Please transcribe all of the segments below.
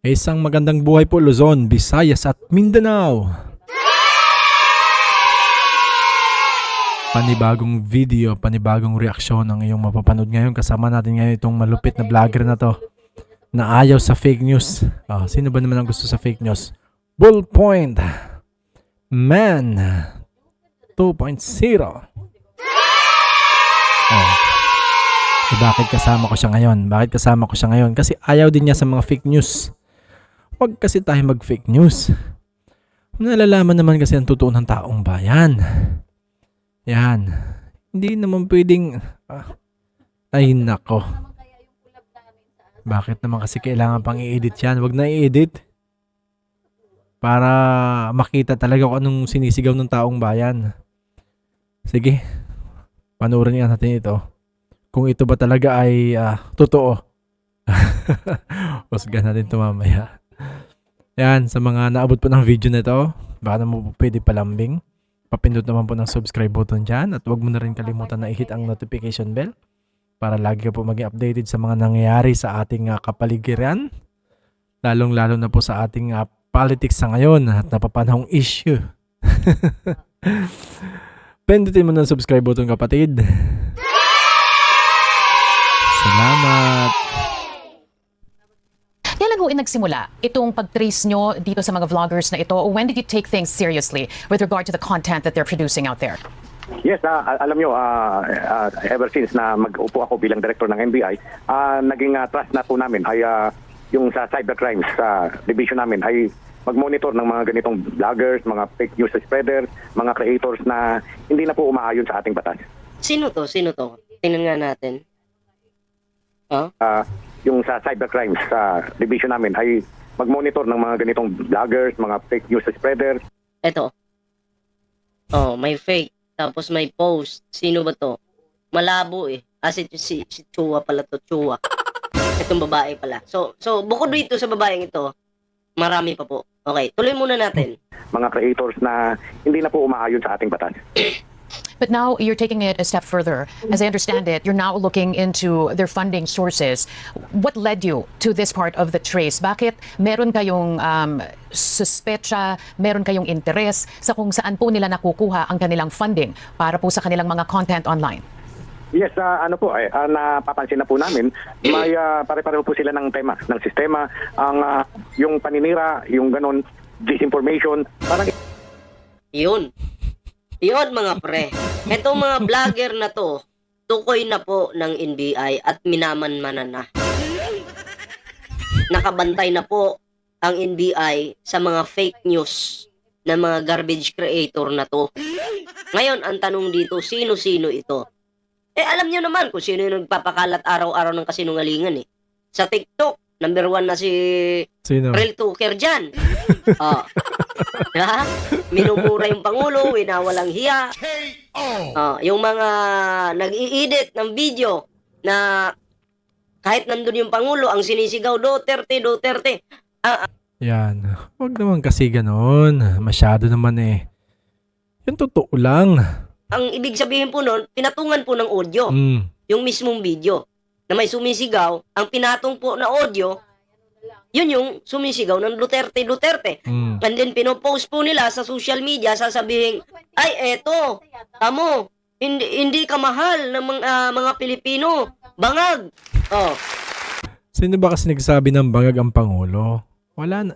Isang magandang buhay po Luzon, Visayas at Mindanao. Panibagong video, panibagong reaksyon ang iyong mapapanood ngayon. Kasama natin ngayon itong malupit na vlogger na to na ayaw sa fake news. Sino ba naman ang gusto sa fake news? Ballpoint Man 2.0. Bakit kasama ko siya ngayon? Kasi ayaw din niya sa mga fake news. Huwag kasi tayo mag-fake news. Nalalaman naman kasi ang totoo ng taong bayan. Yan. Hindi naman pwedeng... Ay nako. Bakit naman kasi kailangan pang i-edit yan? Huwag na i-edit. Para makita talaga kung anong sinisigaw ng taong bayan. Sige. Panoorin nga natin ito. Kung ito ba talaga ay totoo. Husgan natin ito mamaya. Yan, sa mga naabot po ng video na ito, baka naman po pwede palambing. Papindot naman po ng subscribe button dyan. At huwag mo na rin kalimutan na i-hit ang notification bell para lagi ka po maging updated sa mga nangyayari sa ating kapaligiran. Lalong-lalo na po sa ating politics sa ngayon at napapanahong issue. Pindutin mo ng subscribe button, kapatid. Salamat. Kailan ho nagsimula itong pag-trace nyo dito sa mga vloggers na ito? When did you take things seriously with regard to the content that they're producing out there? Yes, alam nyo, ever since na mag-upo ako bilang director ng NBI, naging trust na po namin ay yung sa cybercrimes division namin ay mag-monitor ng mga ganitong vloggers, mga fake news spreaders, mga creators na hindi na po umaayon sa ating batas. Sino to? Tingnan nga natin. Yung sa cybercrimes division namin ay mag-monitor ng mga ganitong vloggers, mga fake news spreaders. Ito. May fake. Tapos may post. Sino ba to? Malabo eh. Si Chua pala to. Chua. Itong babae pala. So bukod dito sa babaeng ito, marami pa po. Okay, tuloy muna natin. Mga creators na hindi na po umaayon sa ating batas. But now you're taking it a step further. As I understand it, you're now looking into their funding sources. What led you to this part of the trace? Bakit meron kayong suspecha, meron kayong interes sa kung saan po nila nakukuha ang kanilang funding para po sa kanilang mga content online? Yes, napapansin na po namin, may pare-pareho po sila ng tema, ng sistema, ang yung paninira, yung ganon, disinformation, parang... Yun mga pre. Itong mga vlogger na to, tukoy na po ng NBI at minamanmanan na. Nakabantay na po ang NBI sa mga fake news na mga garbage creator na to. Ngayon, ang tanong dito, sino-sino ito? Alam nyo naman kung sino yung nagpapakalat araw-araw ng kasinungalingan eh. Sa TikTok, number 1 na si Real Tuker dyan. Minumura yung Pangulo, winawalang hiya. Yung mga nag-i-edit ng video na kahit nandun yung Pangulo, ang sinisigaw, Duterte. Yan. Huwag naman kasi ganon. Masyado naman eh. Yung totoo lang. Ang ibig sabihin po nun, pinatungan po ng audio. Yung mismong video na may sumisigaw, ang pinatong po na audio, yun yung sumisigaw ng Duterte. And then pinopost po nila sa social media, sasabihin, ay eto, tamo, hindi ka mahal ng mga Pilipino, bangag. Sino ba kasi nagsabi ng bangag ang Pangulo? Wala na.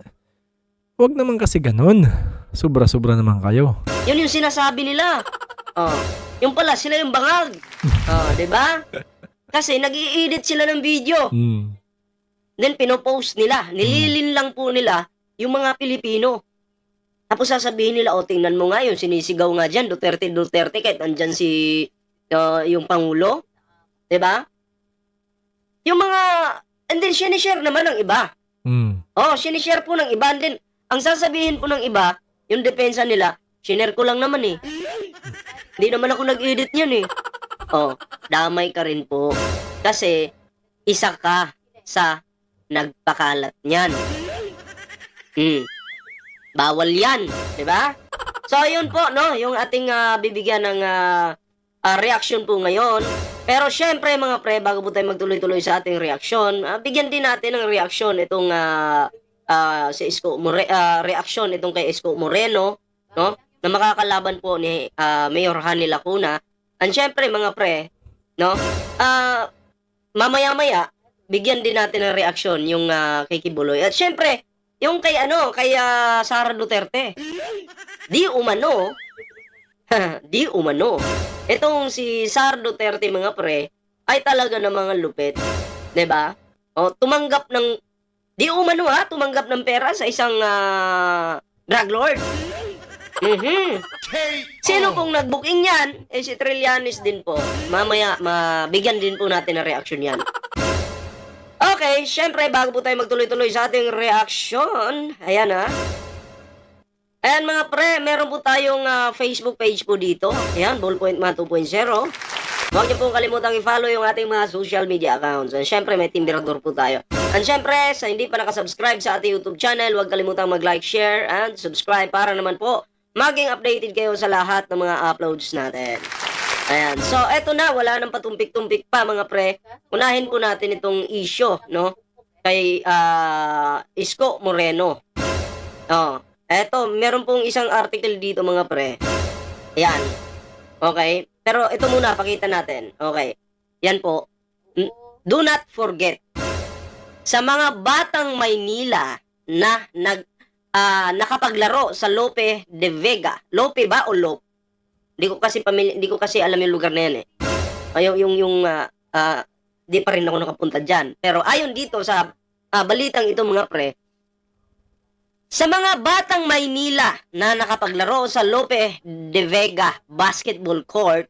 Huwag naman kasi ganon. Sobra-sobra naman kayo. Yun yung sinasabi nila. Yung pala, sila yung bangag. Diba? Kasi nag-i-edit sila ng video. Then pinopost nila. Nililin lang po nila yung mga Pilipino. Tapos sasabihin nila, tingnan mo nga yung sinisigaw nga dyan, Duterte, kahit andyan si yung Pangulo. Diba? Yung mga, and then sinishare naman ng iba. Sinishare po ng iba. And then, ang sasabihin po ng iba, yung depensa nila, sinare ko lang naman eh. Hindi naman ako nag-edit yan eh. Damay ka rin po. Kasi, isa ka sa nagpakalat niyan. Bawal yan. Diba? So, yun po, no? Yung ating bibigyan ng reaction po ngayon. Pero, syempre, mga pre, bago po tayo magtuloy-tuloy sa ating reaction, bigyan din natin ng reaction itong si reaksyon itong kay Isko Moreno, no? Na makakalaban po ni Mayor Hani Lacuna. And syempre mga pre, no? Mamaya-maya bigyan din natin ng reaksyon yung kay Kibuloy. At syempre, yung kay Sara Duterte. Di umano, di umano. Itong si Sara Duterte mga pre ay talaga ng mga lupit, 'di ba? O tumanggap ng di umano tumanggap ng pera sa isang drug lord. Sino pong nag-booking yan? Si Trillanes din po. Mamaya, mabigyan din po natin ng reaksyon yan. Okay, syempre, bago po tayo magtuloy-tuloy sa ating reaksyon, ayan Ayan mga pre, meron po tayong Facebook page po dito. Ayan, Ballpoint Man 2.0. Huwag niyo pong kalimutang i-follow yung ating mga social media accounts. And syempre, may Timberador po tayo. And syempre, sa hindi pa nakasubscribe sa ating YouTube channel, huwag kalimutang mag-like, share, and subscribe para naman po maging updated kayo sa lahat ng mga uploads natin. Ayan. So, eto na. Wala nang patumpik-tumpik pa, mga pre. Unahin po natin itong issue, no? Kay Isko Moreno. Eto, meron pong isang article dito, mga pre. Ayan. Okay? Pero ito muna, pakita natin. Okay. Yan po. Do not forget. Sa mga batang Maynila na nakapaglaro sa Lope de Vega. Lope ba o Lope? Hindi ko kasi alam yung lugar na yan di pa rin ako nakapunta diyan. Pero ayon dito sa balitang ito mga pre, sa mga batang Maynila na nakapaglaro sa Lope de Vega Basketball Court,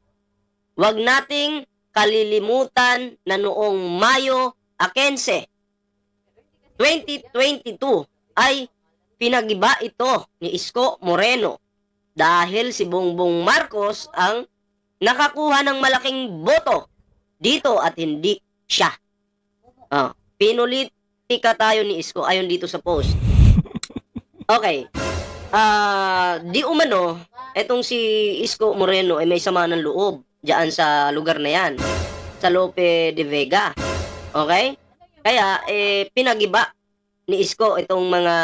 wag nating kalilimutan na noong Mayo 15, 2022 ay pinagiba ito ni Isko Moreno dahil si Bongbong Marcos ang nakakuha ng malaking boto dito at hindi siya. Pinulitika tayo ni Isko ayon dito sa post. Okay. Di umano, etong si Isko Moreno ay may sama ng loob diyan sa lugar na yan, sa Lope de Vega. Okay? Kaya pinagiba ni Isko itong mga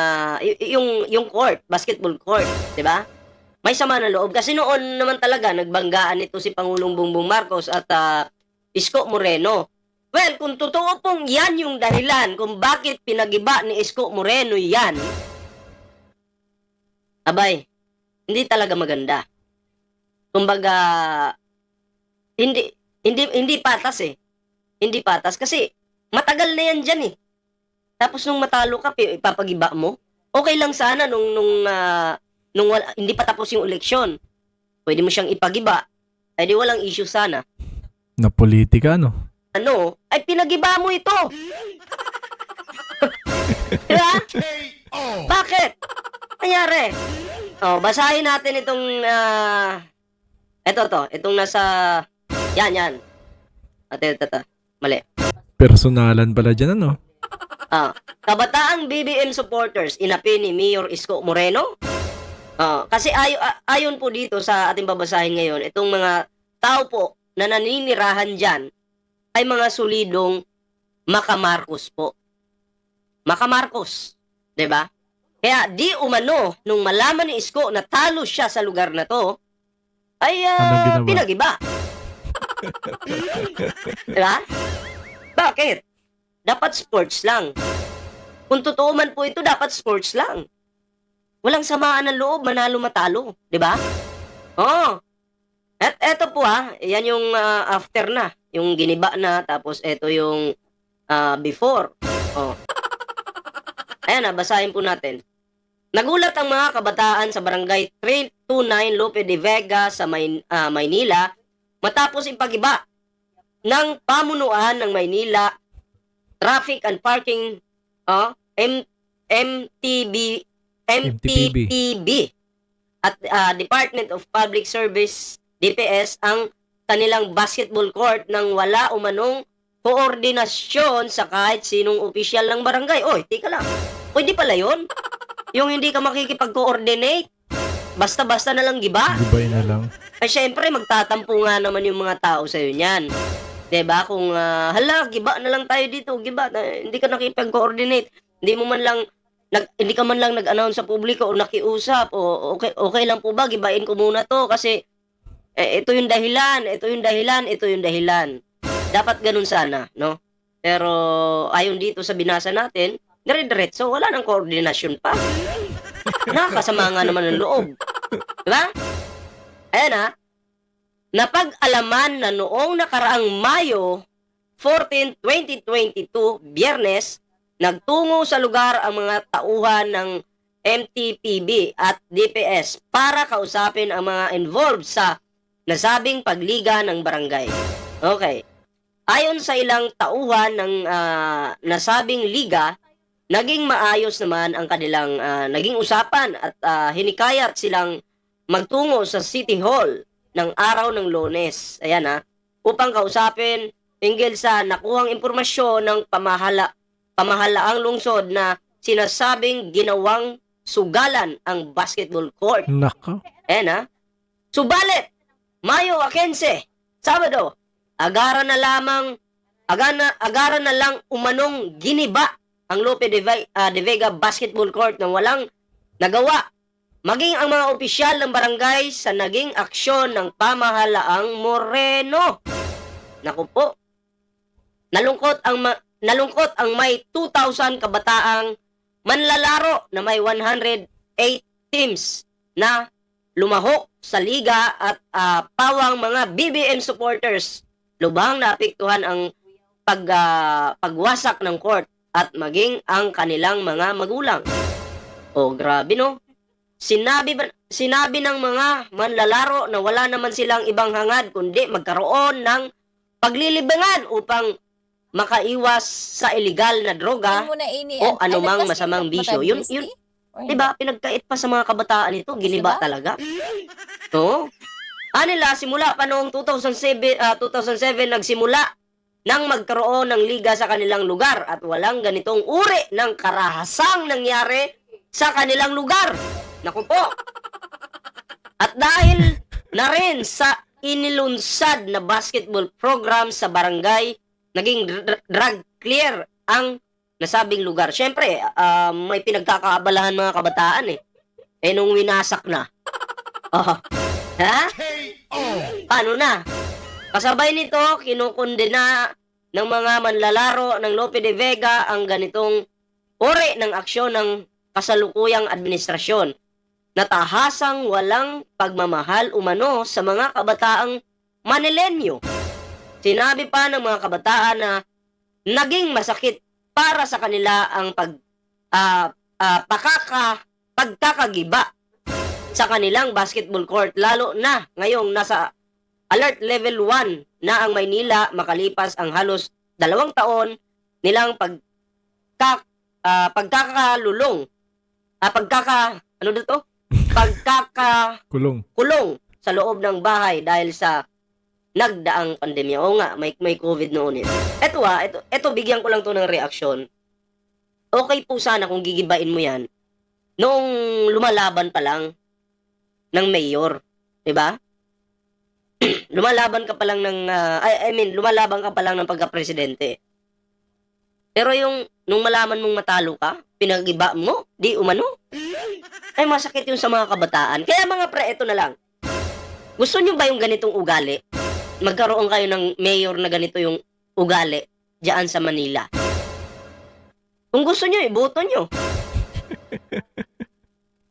yung court, basketball court, 'di ba? May sama ng loob kasi noon naman talaga nagbanggaan ito si Pangulong Bongbong Marcos at Isko Moreno. Well, kung totoo pong yan yung dahilan kung bakit pinagiba ni Isko Moreno yan, abay, hindi talaga maganda. Kumbaga, hindi patas Hindi patas kasi matagal na yan dyan Tapos nung matalo ka, ipapagiba mo. Okay lang sana nung hindi pa tapos yung eleksyon. Pwede mo siyang ipagiba. Ay di walang issue sana. Na politika, no? Ay pinagiba mo ito. Diba? Bakit? Nangyari. Basahin natin itong itong nasa yan. Ito. Mali. Personalan pala dyan, ano? Kabataang BBM supporters inapi ni Mayor Isko Moreno. Kasi ayon po dito sa ating babasahin ngayon, itong mga tao po na naninirahan dyan ay mga solidong Makamarcos po. Makamarcos. 'Di ba? Kaya di umano nung malaman ni Isko na talo siya sa lugar na to, ay pinagiba. Diba? Bakit? Dapat sports lang. Kung totoo man po ito, dapat sports lang. Walang samaan ng loob, manalo matalo. Diba? At eto po yan yung after na. Yung giniba na, tapos eto yung before. Ayan basahin po natin. Nagulat ang mga kabataan sa barangay 329 Lope de Vega sa Maynila matapos ipagiba ng pamunuan ng Maynila Traffic and Parking MTPB at Department of Public Service DPS ang kanilang basketball court nang wala umanong koordinasyon sa kahit sinong opisyal ng barangay. Oy, tika lang. Pwede pala yun? Yung hindi ka makikipag-coordinate? Basta-basta na lang giba? Gibay na lang. Ay syempre, magtatampo nga naman yung mga tao sa'yo niyan. Diba? Kung, giba na lang tayo dito, giba. Hindi ka nakipag-coordinate. Hindi mo man lang hindi ka man lang nag-announce sa publiko o nakiusap o okay lang po ba gibain ko muna to kasi ito yung dahilan, ito yung dahilan, ito yung dahilan. Dapat ganun sana, no? Pero ayon dito sa binasa natin, dire-diretso, wala nang koordinasyon pa. Nakakasama nga naman ng loob. Diba? Ayan ha, napag-alaman na noong nakaraang Mayo 14, 2022, Biyernes, nagtungo sa lugar ang mga tauhan ng MTPB at DPS para kausapin ang mga involved sa nasabing pagliga ng barangay. Okay. Ayon sa ilang tauhan ng nasabing liga, naging maayos naman ang kanilang naging usapan at hinikayat silang magtungo sa City Hall ng araw ng Lunes. Ayan ha, upang kausapin hinggil sa nakuhang impormasyon ng pamahalaang lungsod na sinasabing ginawang sugalan ang basketball court. Nako. Ayan ha. Subalit, Mayo 15, Sabado, agaran na lang umanong giniba ang Lope de Vega Basketball Court nang walang nagawa. Maging ang mga opisyal ng barangay sa naging aksyon ng pamahalaang Moreno. Naku po. Nalungkot ang may 2,000 kabataang manlalaro na may 108 teams na lumahok sa liga at pawang mga BBM supporters. Lubhang naapektuhan ang pagwasak ng court at maging ang kanilang mga magulang. Oh, grabe no? Sinabi ng mga manlalaro na wala naman silang ibang hangad kundi magkaroon ng paglilibangan upang makaiwas sa illegal na droga o anumang masamang bisyo. Yun, diba? Pinagkait pa sa mga kabataan ito, giniba talaga. No? Anila, simula pa noong 2007 nagsimula nang magkaroon ng liga sa kanilang lugar at walang ganitong uri ng karahasang nangyari sa kanilang lugar. Naku po. At dahil na rin sa inilunsad na basketball program sa barangay, naging drug clear ang nasabing lugar. Siyempre, may pinagkakaabalahan mga kabataan eh. Nung winasak na. Ha? Paano na? Kasabay nito, kinukundena ng mga manlalaro ng Lope de Vega ang ganitong uri ng aksyon ng kasalukuyang administrasyon na tahasang walang pagmamahal umano sa mga kabataang Manilenyo. Sinabi pa ng mga kabataan na naging masakit para sa kanila ang pagkakagiba sa kanilang basketball court, lalo na ngayong nasa alert level 1 na ang Maynila makalipas ang halos 2 taon nilang kulong sa loob ng bahay dahil sa nagdaang pandemya. Oo nga, may COVID noon. Ito bigyan ko lang to ng reaksyon. Okay po sana kung gigibain mo yan noong lumalaban pa lang ng mayor, 'di ba? Lumalaban ka pa lang lumalaban ka pa lang ng pagka-presidente. Pero nung malaman mong matalo ka, pinagiba mo, di umano. Ay masakit yun sa mga kabataan. Kaya mga pre, ito na lang. Gusto nyo ba yung ganitong ugali? Magkaroon kayo ng mayor na ganito yung ugali diyan sa Manila. Kung gusto nyo, iboto nyo.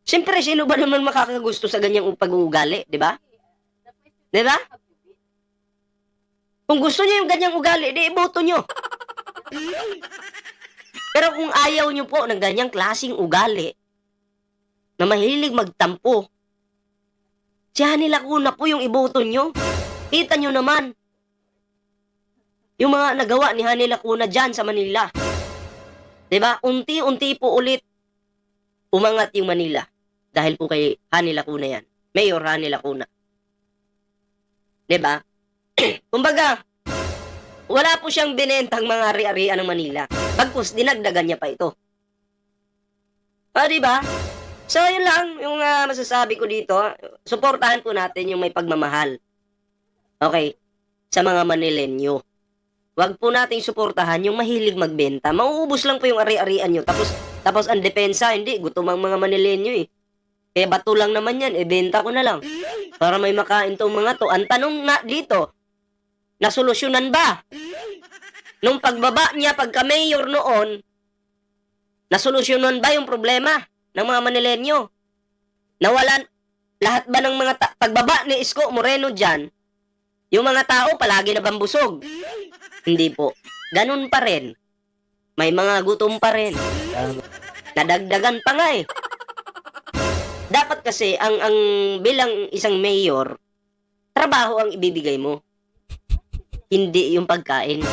Siyempre, sino ba naman makakagusto sa ganyang pag-uugali, di ba? Di ba? Kung gusto nyo yung ganyang ugali, di iboto nyo. Pero kung ayaw nyo po ng ganyang klaseng ugali, na mahilig magtampo, siya nila kuna po yung iboto nyo. Kita nyo naman yung mga nagawa ni Hani Lacuna dyan sa Manila. Diba? Unti-unti po ulit umangat yung Manila. Dahil po kay Hani Lacuna yan. Mayor Hani Lacuna. Diba? Kumbaga, wala po siyang binentang mga ari-arian ng Manila. Bagkus, dinagdagan niya pa ito. Diba? So, yun lang yung masasabi ko dito. Suportahan po natin yung may pagmamahal. Okay? Sa mga Manilenyo. wag po nating suportahan yung mahilig magbenta. Mauubos lang po yung ari-arian nyo. Tapos ang depensa, hindi, gutom ang mga Manilenyo eh. Kaya bato lang naman yan, benta ko na lang. Para may makain tong mga to. Ang tanong na dito, nasolusyonan ba? Nung pagbaba niya, pagka-mayor noon, nasolusyonan ba yung problema ng mga Manilenyo? Nawalan, lahat ba ng mga pagbaba ni Isko Moreno dyan, yung mga tao palagi na bambusog? Hindi po. Ganun pa rin. May mga gutom pa rin. Nadagdagan pa nga eh. Dapat kasi ang bilang isang mayor, trabaho ang ibibigay mo. Hindi yung pagkain.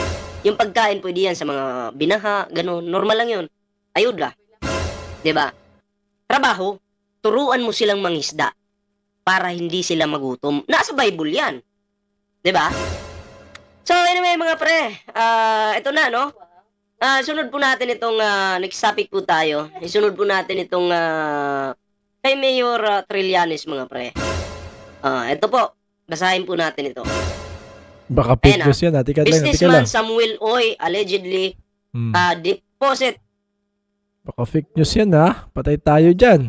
Yung pagkain pwede yan sa mga binaha, ganun. Normal lang yun. Ayuda. 'Di ba? Trabaho, turuan mo silang mangisda para hindi sila magutom. Nasa Bible yan. 'Di ba? So, anyway mga pre, ito na, no? Sunod po natin itong, next topic po tayo. Isunod po natin itong, kay Mayor Trillanes, mga pre. Ito po, basahin po natin ito. Baka fake news yan. Tika lang. Businessman Samuel Oy allegedly deposit Baka fake news yan ha. Patay tayo dyan.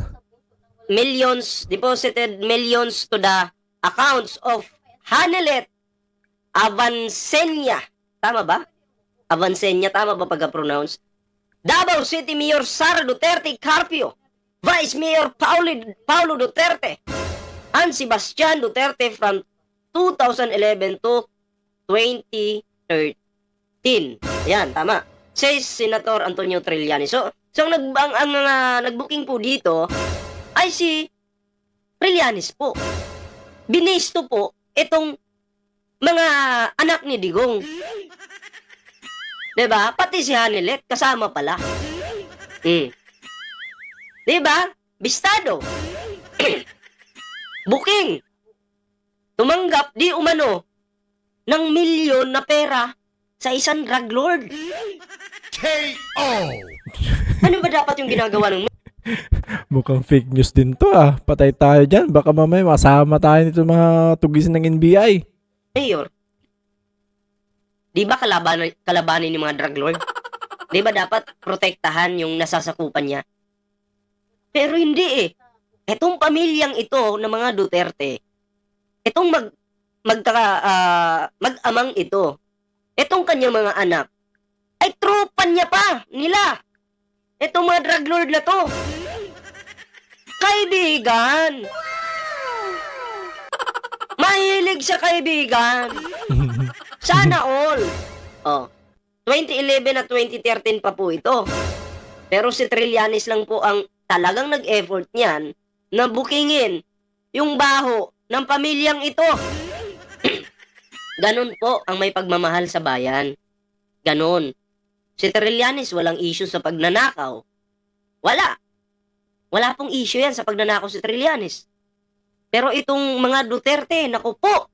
deposited millions to the accounts of Hanelet Avancenia. Tama ba? Avancenia, tama ba pagka-pronounce? Davao City Mayor Sara Duterte Carpio, Vice Mayor Paulo Duterte, and Sebastian Duterte from 2011 to 2013. Yan, tama. Says Senator Antonio Trillanes. So ang nag-booking po dito ay si Trillanes po. Binisto po itong mga anak ni Digong. 'Di ba? Pati si Hanelet kasama pala. 'Di ba? Bistado. Booking. Tumanggap di umano ng milyon na pera sa isang drug lord. KO! Ano ba dapat yung ginagawa ng Mukhang fake news din to ah. Patay tayo dyan. Baka mamaya masama tayo nito mga tugisin ng NBI. mayor? Di ba kalabanin ng mga drug lord? Di ba dapat protektahan yung nasasakupan niya? Pero hindi eh. Etong pamilyang ito ng mga Duterte, etong mag-amang ito, etong kanyang mga anak, ay tropa niya pa nila. Etong mga drug lord na to. Kaibigan. Mahilig sa kaibigan. Sana all. 2011 at 2013 pa po ito. Pero si Trillanes lang po ang talagang nag-effort niyan na bookingin yung baho ng pamilyang ito. Ganon po ang may pagmamahal sa bayan. Ganon. Si Trillanes walang issue sa pagnanakaw. Wala. Wala pong issue yan sa pagnanakaw si Trillanes. Pero itong mga Duterte, naku po,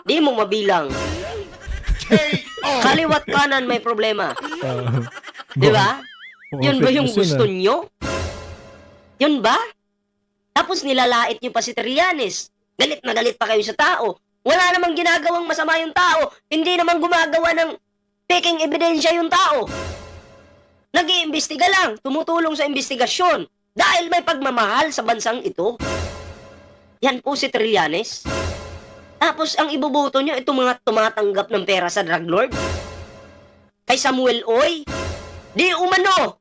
di mo mabilang. Kaliwat kanan may problema. Di ba? Yun ba yung gusto nyo? Yun ba? Tapos nilalait nyo pa si Trillanes. Galit na galit pa kayo sa tao. Wala namang ginagawang masama yung tao. Hindi naman gumagawa ng peking ebidensya yung tao. Nag-iimbestiga lang, tumutulong sa investigasyon dahil may pagmamahal sa bansang ito. Yan po si Trillanes. Tapos ang ibubuto nyo, itong mga tumatanggap ng pera sa drug lord. Kay Samuel Oy, di umano.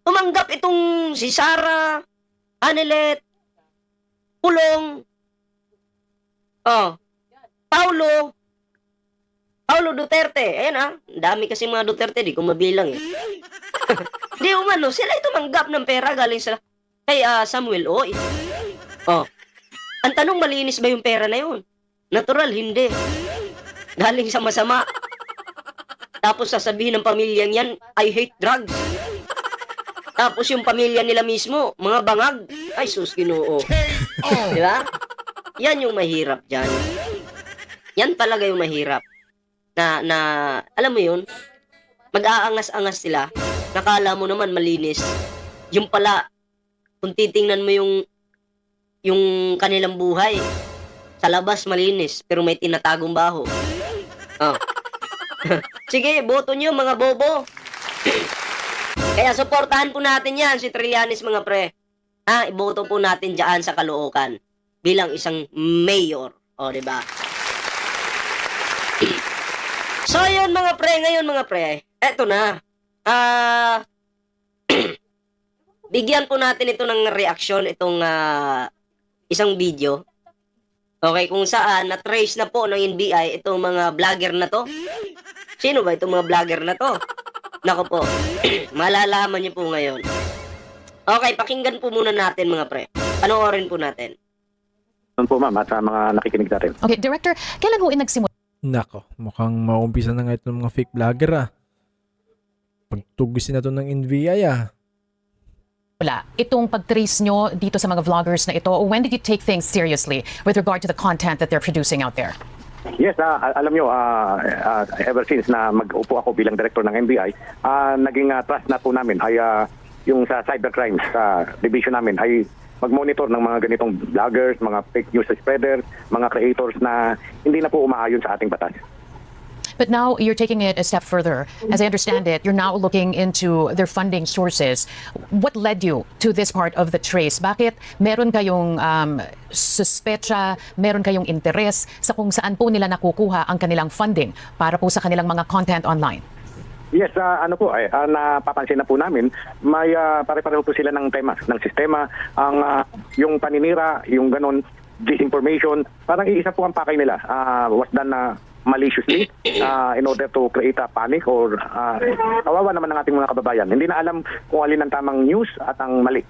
Tumanggap itong si Sara, Hanelet, Pulong, Paulo Duterte. Ayan ang dami kasi mga Duterte, di ko mabilang eh. Di umano, sila tumanggap ng pera galing sa kay Samuel Oy. Ang tanong, malinis ba yung pera na yun? Natural, hindi. Galing sa masama. Tapos sasabihin ng pamilyang yan, I hate drugs. Tapos yung pamilya nila mismo, mga bangag. Ay, sus, Ginoo. Di ba? Yan yung mahirap dyan. Yan talaga yung mahirap. Na alam mo yun, mag-aangas-angas sila. Nakala mo naman malinis. Yung pala, kung titingnan mo yung kanilang buhay, sa labas malinis, pero may tinatagong baho. Sige, boto nyo mga bobo. Kaya suportahan po natin yan, si Trillanes mga pre. Ha, iboto po natin dyan sa Caloocan bilang isang mayor. O, di ba? So, yun mga pre, ngayon mga pre, eto na. Bigyan po natin ito ng reaksyon, itong isang video. Okay, kung saan na-trace na po ng NBI itong mga vlogger na to. Sino ba itong mga vlogger na to? Nako po, malalaman niyo po ngayon. Okay, pakinggan po muna natin mga pre. Panoorin po natin. Doon po ma'am at sa mga nakikinig natin. Okay, Director, kailan ho nagsimula Nako, mukhang maumpisa na nga ito ng mga fake vlogger Pagtugisin na to ng NBI itong pag-trace nyo dito sa mga vloggers na ito? When did you take things seriously with regard to the content that they're producing out there? Yes, alam nyo, ever since na mag-upo ako bilang director ng NBI, naging trust na po namin ay yung sa cybercrimes division namin ay mag-monitor ng mga ganitong vloggers, mga fake news spreaders, mga creators na hindi na po umaayon sa ating batas. But now you're taking it a step further. As I understand it, you're now looking into their funding sources. What led you to this part of the trace? Bakit meron kayong suspecha, meron kayong interes sa kung saan po nila nakukuha ang kanilang funding para po sa kanilang mga content online? Yes, napapansin na po namin, may pare-pareho po sila ng tema, ng sistema, yung paninira, yung ganon, disinformation, parang iisa po ang pakay nila. Was done maliciously in order to create a panic or kawawa naman ng ating mga kababayan. Hindi na alam kung alin ang tamang news at ang mali.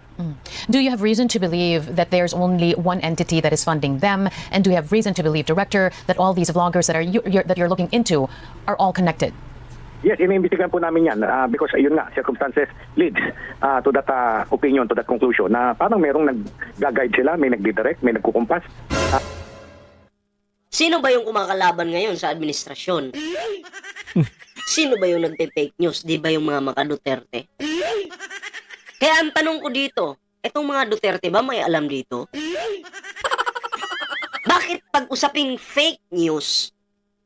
Do you have reason to believe that there's only one entity that is funding them? And do you have reason to believe, Director, that all these vloggers that you're looking into are all connected? Yes, iniimbestigahan po namin yan because yun nga, circumstances leads to that opinion, to that conclusion na parang merong nag-guide sila, may nagdidirect, may nagkukumpas. Sino ba yung kumakalaban ngayon sa administrasyon? Sino ba yung nagpe-fake news? Di ba yung mga maka-Duterte? Kaya ang tanong ko dito, etong mga Duterte ba may alam dito? Bakit pag usaping fake news,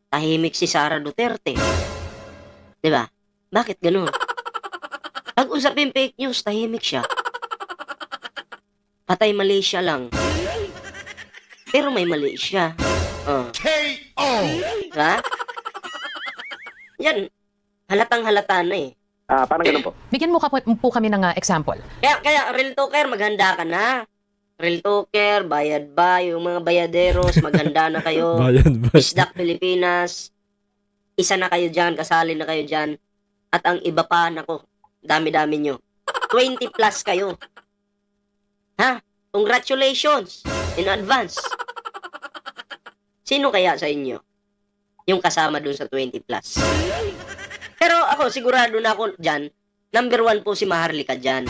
tahimik si Sara Duterte? Di ba? Bakit ganun? Pag usaping fake news, tahimik siya. Patay Malaysia lang. Pero may Malaysia. KO! Ha? Yan. Halatang-halata na eh. Parang ganun po. Bigyan mo po kami ng example. Kaya Real Talker, maghanda ka na. Real Talker, bayad ba? Yung mga bayaderos, maghanda na kayo. Isdak Pilipinas. Isa na kayo dyan, kasali na kayo dyan. At ang iba pa, nako, dami-dami nyo. 20 plus kayo. Ha? Congratulations in advance. Sino kaya sa inyo yung kasama dun sa 20 plus? Pero ako, sigurado na ako dyan, number 1 po si Maharlika dyan.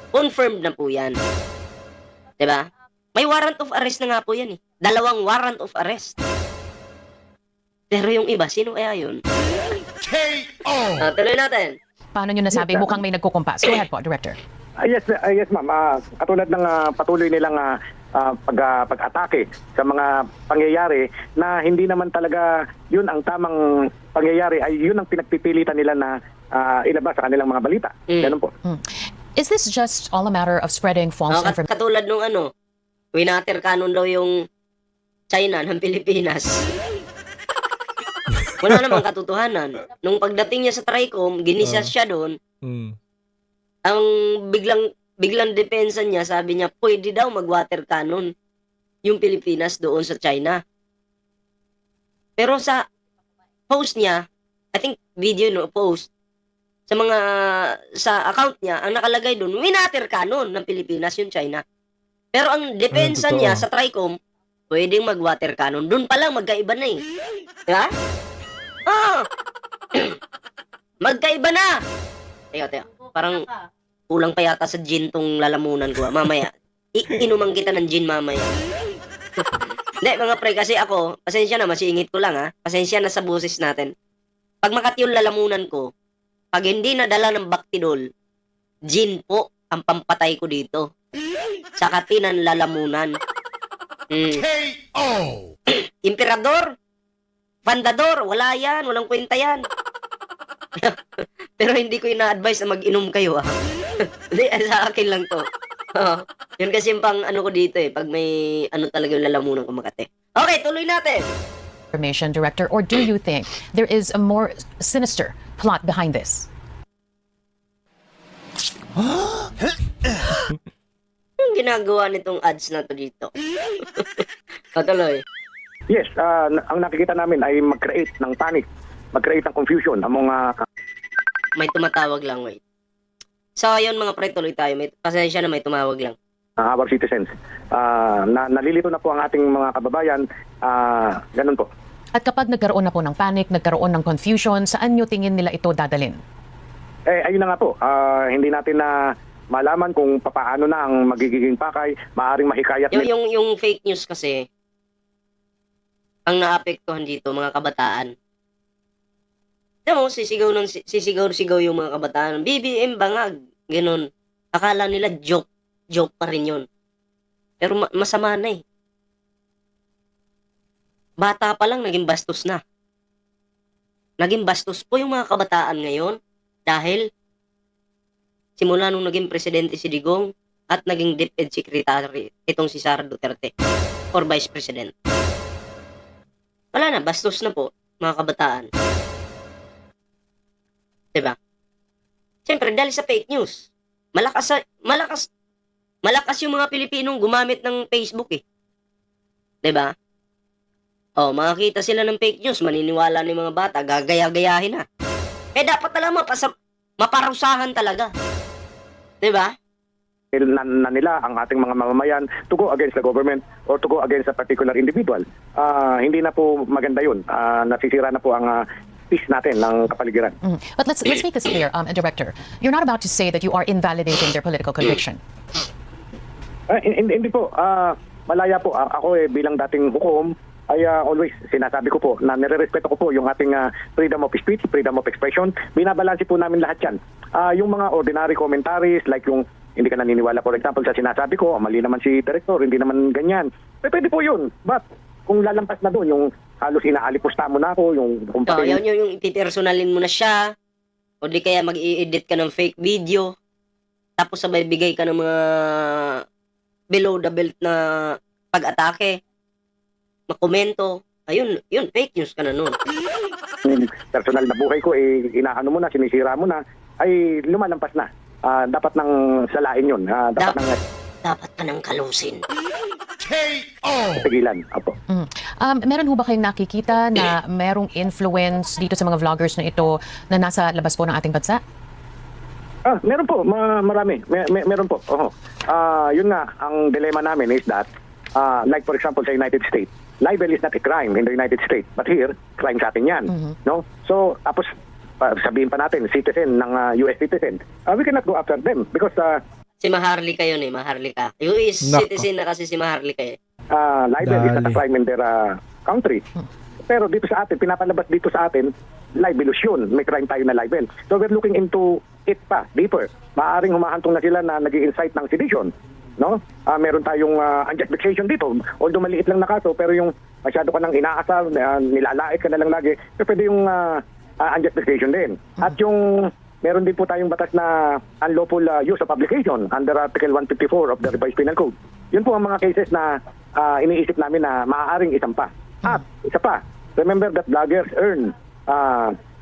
Confirmed na po yan. Diba? May warrant of arrest na nga po yan eh. 2 warrant of arrest. Pero yung iba, sino kaya yun? KO! Tuloy natin. Paano nyo nasabi mukhang may nagkukumpas? Go ahead po, Director. Yes ma'am. Katulad ng patuloy nilang pag-atake sa mga pangyayari na hindi naman talaga yun ang tamang pangyayari, ay yun ang pinagpipilitan nila na ilabas sa kanilang mga balita. Ganun po. Is this just all a matter of spreading false information? Katulad nung winater canon daw yung China ng Pilipinas. Wala namang katotohanan. Nung pagdating niya sa TRICOM, ginisas siya doon. Ang biglang depensa niya, sabi niya, pwede daw mag-water cannon yung Pilipinas doon sa China. Pero sa post niya, I think video post, sa account niya, ang nakalagay doon, winater cannon ng Pilipinas yung China. Pero ang depensa niya sa TRICOM, pwedeng mag-water cannon. Doon pa lang magkaiba na eh. Diba? Magkaiba na! Teka. Parang kulang pa yata sa gin tong lalamunan ko. Mamaya, inuman kita ng gin mamaya. Hindi, mga pre, kasi ako, pasensya na, masingit ko lang pasensya na sa boses natin. Pag makat yung lalamunan ko, pag hindi nadala ng Bactidol, gin po ang pampatay ko dito. Sa katinan lalamunan. KO! Emperador, Pandador, wala yan, walang kwenta yan. Pero hindi ko ina-advise na mag-inom kayo, ah. Hindi, sa akin lang to. Oo. Yun kasi yung pang ano ko dito eh, pag may ano talaga yung lalamunan ko Makati. Okay, tuloy natin. Information Director, or do you think there is a more sinister plot behind this? Yung ginagawa nitong ads na to dito. Tuloy. Yes, ang nakikita namin ay mag-create ng panic, mag-create ng confusion among May tumatawag lang, wait. So, ayun mga pre, tuloy tayo. May, pasensya na may tumawag lang. our citizens. Nalilito na po ang ating mga kababayan. Ganun po. At kapag nagkaroon na po ng panic, nagkaroon ng confusion, saan nyo tingin nila ito dadalhin? Ayun na nga po. Hindi natin na malaman kung paano na ang magiging pakay, maaring mahikayat Yung fake news kasi, ang naapektuhan dito, mga kabataan. Alam mo, sisigaw yung mga kabataan. BBM bangag. Ganun. Akala nila joke pa rin yun. Pero masama na eh. Bata pa lang, naging bastos na. Naging bastos po yung mga kabataan ngayon dahil simula nung naging presidente si Digong at naging DepEd Secretary itong si Sara Duterte or Vice President. Wala na, bastos na po, mga kabataan. Diba? Siyempre, dahil sa fake news. Malakas yung mga Pilipinong gumamit ng Facebook eh. Diba? Oh, makakita sila ng fake news, maniniwala ng mga bata, gagaya-gayahin na. Dapat talaga maparusahan talaga. Diba? na nila ang ating mga mamamayan to go against the government or to go against a particular individual. Hindi na po maganda yun. Nasisira na po ang peace natin ng kapaligiran. But let's make this clear, Director. You're not about to say that you are invalidating their political conviction. Hindi po. Malaya po. Ako bilang dating hukom ay always sinasabi ko po na nire-respeto ko po yung ating freedom of speech, freedom of expression. Binabalanse po namin lahat yan. Yung mga ordinary commentaries like yung hindi ka naniniwala, for example, sa sinasabi ko, mali naman si Director, hindi naman ganyan. Pwede po yun. But kung lalampas na doon, yung halos inaalipusta mo na ako, yung... yung ipipersonalin mo na siya, o di kaya mag-i-edit ka ng fake video, tapos sabay bigay ka ng mga below the belt na pag-atake, makomento, ayun, yun, fake news ka na nun. Personal na buhay ko, inaano mo na, sinisira mo na, ay lumalampas na. Dapat nang salain yun. Dapat ka nang kalusin. KO! Pigilan. Apo. Meron ho ba kayong nakikita na merong influence dito sa mga vloggers na ito na nasa labas po ng ating bansa? Meron po. Marami. Meron po. Yun nga, ang dilemma namin is that, like for example sa United States, libel is not a crime in the United States. But here, crime sa atin yan. No? So, tapos, sabihin pa natin, citizen ng US citizen, we cannot go after them because Si Maharlika yun Maharlika. US citizen na kasi si Maharlika eh. libel is not a crime in their country. Pero dito sa atin, pinapalabas dito sa atin, libelous yun. May crime tayo na libel. So we're looking into it pa, deeper. Maaring humahantong na sila na nag-i-incite ng sedition. No? Meron tayong unjust vexation dito. Although maliit lang na kaso, pero yung masyado ka nang inaasar, nilalait ka na lang lagi, so pwede yung unjust vexation din. At yung meron din po tayong batas na unlawful use of publication under Article 154 of the Revised Penal Code. Yun po ang mga cases na iniisip namin na maaaring isampa. At isa pa, remember that vloggers earn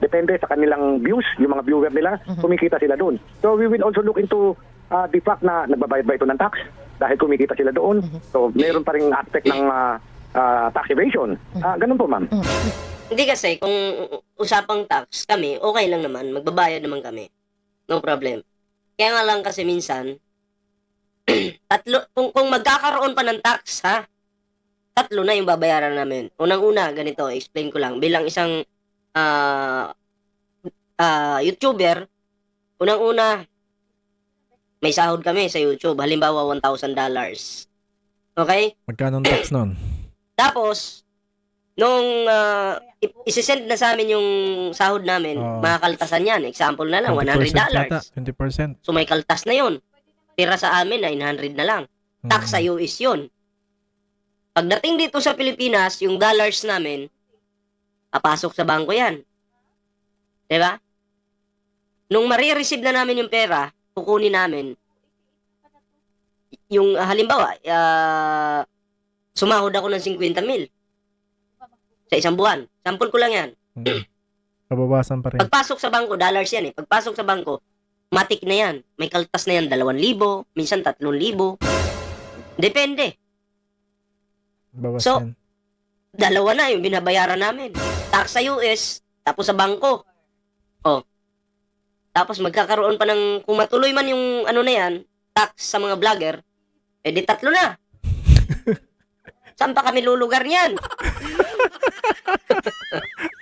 depende sa kanilang views, yung mga viewer nila, kumikita sila doon. So we will also look into the fact na nagbabayad ba ito ng tax dahil kumikita sila doon. So meron pa rin aspect ng tax evasion. Ganun po, ma'am. Hindi kasi, kung usapang tax kami, okay lang naman, magbabayad naman kami. No problem. Kaya nga lang kasi minsan, kung magkakaroon pa ng tax, tatlo na yung babayaran namin. Unang-una, ganito, explain ko lang. Bilang isang YouTuber, unang-una, may sahod kami sa YouTube. Halimbawa, $1,000. Okay? Magkano ang tax nun? Tapos, nung isisend na sa amin yung sahod namin, mga kaltasan yan. Example na lang, $100. 20%. So may kaltas na yun. Tira sa amin, 900 na lang. Tax sa US yun. Pagdating dito sa Pilipinas, yung dollars namin, Papasok sa bangko yan. Diba? Nung marireceive na namin yung pera, kukunin namin, yung halimbawa, sumahod ako ng 50,000 sa isang buwan. Sample ko lang yan. Kababasan pa rin. Pagpasok sa bangko, dollars yan eh. Pagpasok sa bangko, matik na yan. May kaltas na yan, 2,000, minsan 3,000. Depende. Bawas So, yan. Dalawa na yung binabayaran namin. Tax sa US, tapos sa bangko. Oh. Tapos magkakaroon pa ng, kung matuloy man yung ano na yan, tax sa mga vlogger, di 3 na. Saan pa kami lulugar niyan?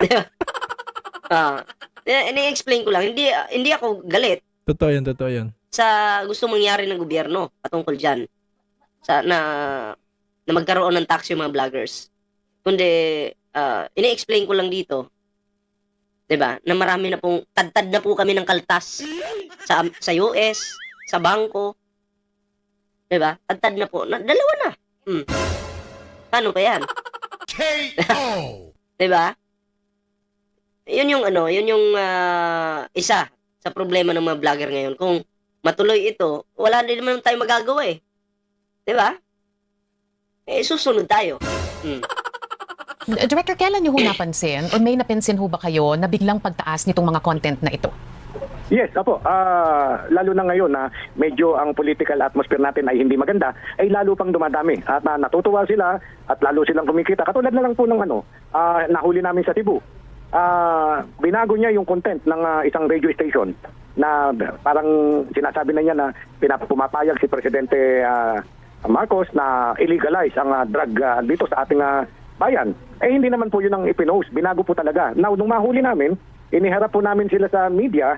Diba? Ini-explain ko lang. Hindi ako galit Totoo yun. sa gusto mangyari ng gobyerno patungkol dyan. Na magkaroon ng tax yung mga vloggers. Kundi, ini-explain ko lang dito, 'di ba? Na marami na pong tad na po kami ng kaltas sa US, sa bangko. 'Di ba? Tad na po. Dalawa na. Paano pa 'yan? KO. 'Di ba? Yun yung isa sa problema ng mga vlogger ngayon. Kung matuloy ito, wala din naman tayong magagawa eh. 'Di ba? Susunod tayo. Director, kailan niyo ho napansin or may napansin ho ba kayo na biglang pagtaas nitong mga content na ito? Yes, apo. Lalo na ngayon na medyo ang political atmosphere natin ay hindi maganda, ay lalo pang dumadami. At natutuwa sila at lalo silang kumikita. Katulad na lang po ng nahuli namin sa Cebu. Binago niya yung content ng isang radio station na parang sinasabi na niya na pumapayag si Presidente Marcos na illegalize ang drug dito sa ating bayan. Hindi naman po yun ang ipinost. Binago po talaga. Now, nung mahuli namin, iniharap po namin sila sa media,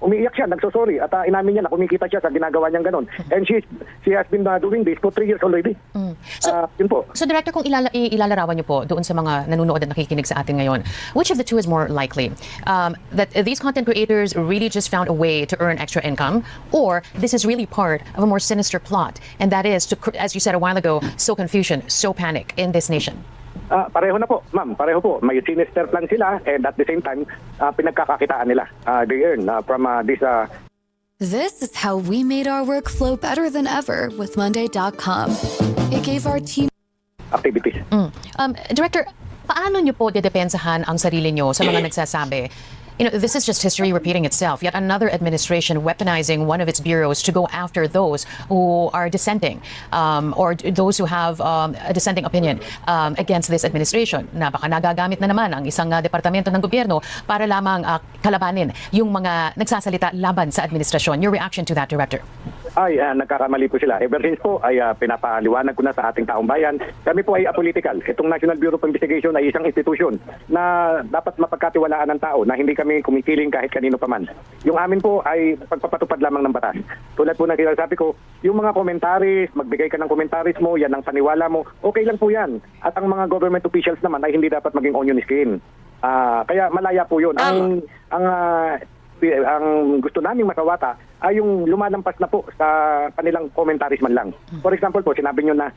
umiiyak siya, nagsosorry, at inamin niya na kumikita siya sa ginagawa niyang ganon. And she has been doing this for 3 years already. Yun po. So, Director, kung ilalarawan niyo po doon sa mga nanonood at nakikinig sa atin ngayon, which of the two is more likely? That these content creators really just found a way to earn extra income, or this is really part of a more sinister plot, and that is to, as you said a while ago, sow confusion, sow panic in this nation? Pareho na po, ma'am. Pareho po. May sinister plan sila, and at the same time, pinagkakakitaan nila. They earn from this. This is how we made our workflow better than ever with Monday.com. It gave our team Activities. Director, paano niyo po dedepensahan ang sarili niyo sa mga nagsasabi? This is just history repeating itself. Yet another administration weaponizing one of its bureaus to go after those who are dissenting or those who have a dissenting opinion against this administration. Na baka nagagamit na naman ang isang departamento ng gobyerno para lamang kalabanin yung mga nagsasalita laban sa administrasyon. Your reaction to that, Director? Nagkakamali po sila. Ever since po ay pinapaliwanag ko na sa ating taong bayan, kami po ay apolitical. Itong National Bureau of Investigation ay isang institusyon na dapat mapagkatiwalaan ng tao, na hindi kami kumikiling kahit kanino pa man. Yung amin po ay pagpapatupad lamang ng batas. Tulad po ng sinasabi ko, yung mga komentaris, magbigay ka ng komentaris mo, yan ang paniwala mo, okay lang po yan. At ang mga government officials naman ay hindi dapat maging onion skin. Kaya malaya po yun. Ang gusto naming makawata ay yung lumalampas na po sa kanilang commentaries man lang. For example po, sinabi nyo na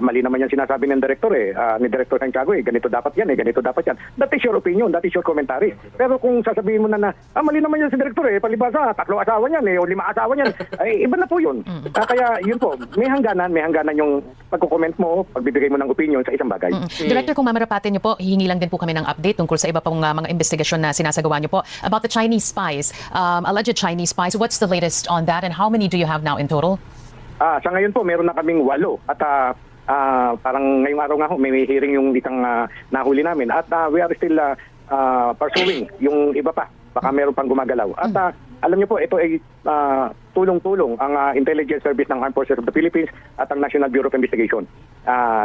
mali naman yan sinasabi ng director ni Director Santiago ganito dapat yan ganito dapat yan. That is your opinion, that is your commentary. Pero kung sasabihin mo na mali naman yan si Director palibasa, 3 asawa niyan o 5 asawa niyan, ay iba na po yun. Kaya yun po, may hangganan yung pagko-comment mo, pagbibigay mo ng opinion sa isang bagay. Director, kung mamarapatin niyo po, hihingi lang din po kami ng update tungkol sa iba pang mga investigasyon na sinasagawa niyo po about the Chinese spies, alleged Chinese spies. What's the latest on that and how many do you have now in total? Sa ngayon po, meron na kaming 8 at parang ngayong araw nga may hearing yung isang nahuli namin at we are still pursuing yung iba pa. Baka meron pang gumagalaw. At alam niyo po, ito ay tulong-tulong ang Intelligence Service ng Armed Forces of the Philippines at ang National Bureau of Investigation.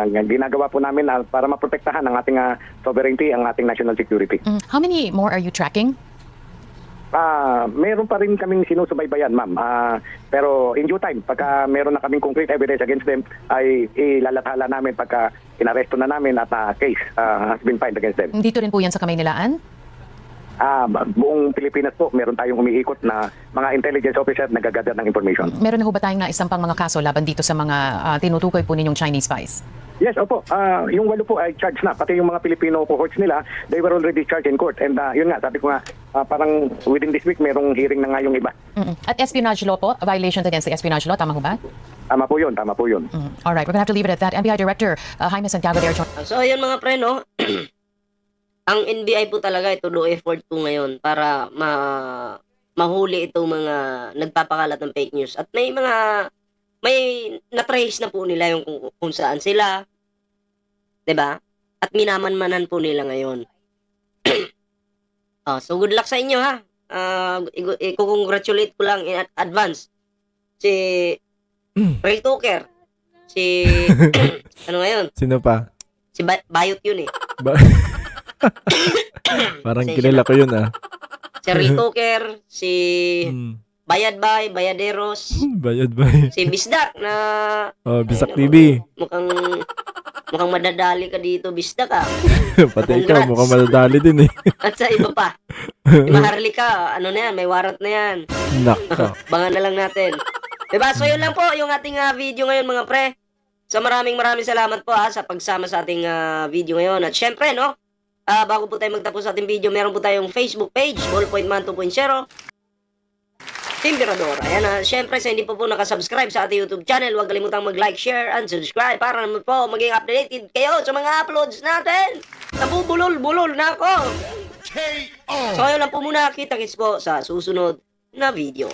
Ginagawa po namin para maprotektahan ang ating sovereignty, ang ating national security. How many more are you tracking? Meron pa rin kaming sinusubaybayan, ma'am. Pero in due time, pagka meron na kaming concrete evidence against them, ay ilalathala namin pagka inaresto na namin at case has been filed against them. Dito rin po yan sa Kamaynilaan? buong Pilipinas po, meron tayong umiikot na mga intelligence officer na nagagather ng information. Meron na ho ba tayong naisampang mga kaso laban dito sa mga tinutukoy po ninyong Chinese spies? Yes, opo. Yung 8 po ay charged na. Pati yung mga Filipino cohorts nila, they were already charged in court. And yun nga, sabi ko nga, parang within this week, merong hearing na nga yung iba. At espionage law po, violations against the espionage law, tama ho ba? Tama po yun, tama po yun. All right, we're gonna have to leave it at that. NBI Director Jaime Santiago de Archon. So, ayun mga pre, no? Ang NBI po talaga, ito do effort po ngayon para mahuli itong mga nagpapakalat ng fake news. At may na-trace na po nila yung kung saan sila. 'Di ba? At minamanmanan po nila ngayon. So good luck sa inyo ha. I-congratulate ko lang in advance si Ray Tucker. Si ano ngayon? Sino pa? Si Bayot yun eh. Ba- Parang Pasensya kilala ko yun Si Ray Tucker, si Hmm. Bayaderos, Bayad ba? si Bisdak na Oh, Bisak ay, TV. mukhang madadali ka dito, Bisdak ah. Pati ikaw, Congrats. mukhang madadali din eh. At sa iba pa. Si Maharlika, ano na yan, may warrant na yan. Nako. Bangan na lang natin. Diba? So yun lang po yung ating video ngayon mga pre. So maraming salamat po sa pagsama sa ating video ngayon. At syempre no, bago po tayo magtapos sa ating video, meron po tayong Facebook page, Ballpoint Man 2.0. Team Tirador. Ayan syempre sa hindi po nakasubscribe sa ating YouTube channel, huwag kalimutang mag-like, share, and subscribe para naman po maging updated kayo sa mga uploads natin. Nabubulol-bulol na ako. KO. So ayun lang po muna, kita-kits po sa susunod na video.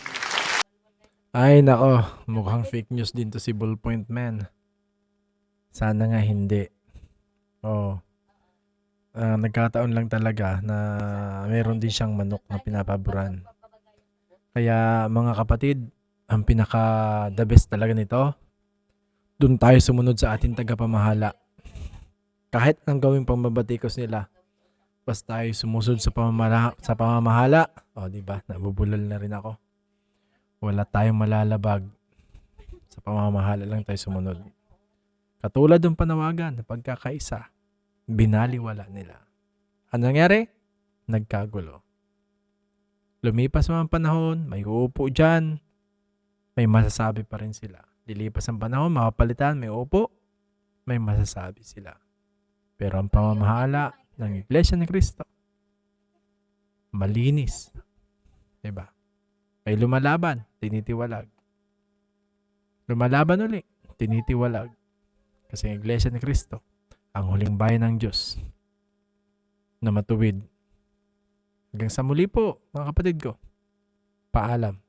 Ay, nako. Mukhang fake news din to si Ballpoint Man. Sana nga hindi. Oh. Nagkataon lang talaga na meron din siyang manok na pinapaboran. Kaya mga kapatid, ang pinaka the best talaga nito, dun tayo sumunod sa ating tagapamahala. Kahit ang gawing pambabatikos nila, basta tayo sumusunod sa pamamahala. O, di ba? Nabubulol na rin ako. Wala tayong malalabag. Sa pamamahala lang tayo sumunod. Katulad ng panawagan na pagkakaisa, binaliwala nila. Ano nangyari? Nagkagulo. Lumipas ang panahon, may uupo dyan, may masasabi pa rin sila. Lilipas ang panahon, mapapalitan, may uupo, may masasabi sila. Pero ang pamamahala ng Iglesia ni Cristo, malinis. Diba? May lumalaban, tinitiwalag. Lumalaban uli, tinitiwalag. Kasi ang Iglesia ni Cristo, ang huling bayan ng Diyos na matuwid. Hanggang sa muli po, mga kapatid ko. Paalam.